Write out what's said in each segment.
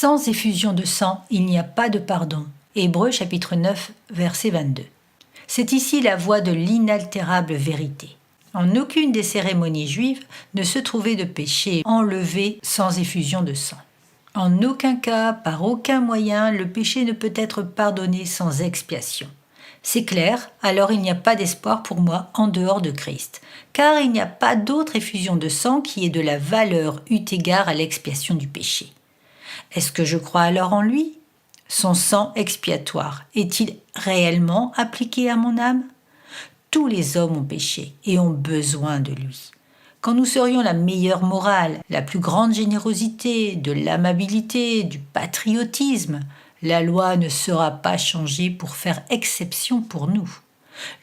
Sans effusion de sang, il n'y a pas de pardon. Hébreux chapitre 9, verset 22. C'est ici la voie de l'inaltérable vérité. En aucune des cérémonies juives ne se trouvait de péché enlevé sans effusion de sang. En aucun cas, par aucun moyen, le péché ne peut être pardonné sans expiation. C'est clair, alors il n'y a pas d'espoir pour moi en dehors de Christ, car il n'y a pas d'autre effusion de sang qui ait de la valeur eu égard à l'expiation du péché. Est-ce que je crois alors en lui ? Son sang expiatoire est-il réellement appliqué à mon âme ? Tous les hommes ont péché et ont besoin de lui. Quand nous serions la meilleure morale, la plus grande générosité, de l'amabilité, du patriotisme, la loi ne sera pas changée pour faire exception pour nous.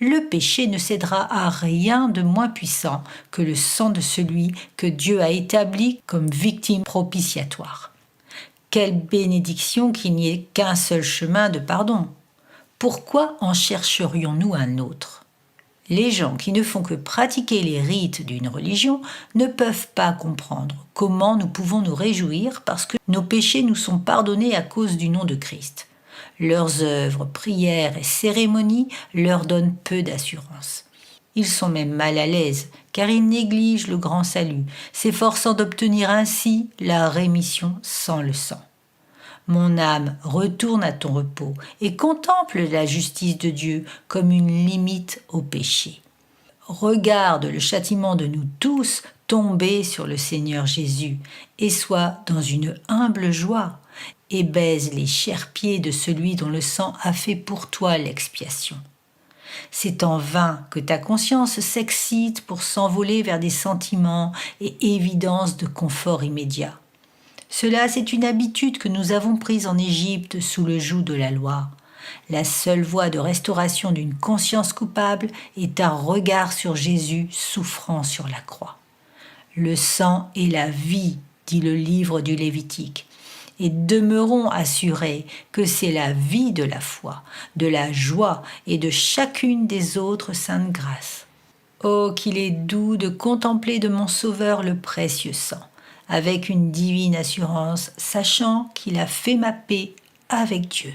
Le péché ne cédera à rien de moins puissant que le sang de celui que Dieu a établi comme victime propitiatoire. Quelle bénédiction qu'il n'y ait qu'un seul chemin de pardon. Pourquoi en chercherions-nous un autre ? Les gens qui ne font que pratiquer les rites d'une religion ne peuvent pas comprendre comment nous pouvons nous réjouir parce que nos péchés nous sont pardonnés à cause du nom de Christ. Leurs œuvres, prières et cérémonies leur donnent peu d'assurance. Ils sont même mal à l'aise car ils négligent le grand salut, s'efforçant d'obtenir ainsi la rémission sans le sang. Mon âme, retourne à ton repos et contemple la justice de Dieu comme une limite au péché. Regarde le châtiment de nous tous tomber sur le Seigneur Jésus et sois dans une humble joie et baise les chers pieds de celui dont le sang a fait pour toi l'expiation. C'est en vain que ta conscience s'excite pour s'envoler vers des sentiments et évidences de confort immédiat. Cela, c'est une habitude que nous avons prise en Égypte sous le joug de la loi. La seule voie de restauration d'une conscience coupable est un regard sur Jésus souffrant sur la croix. Le sang est la vie, dit le livre du Lévitique, et demeurons assurés que c'est la vie de la foi, de la joie et de chacune des autres saintes grâces. Oh, qu'il est doux de contempler de mon Sauveur le précieux sang, avec une divine assurance, sachant qu'il a fait ma paix avec Dieu.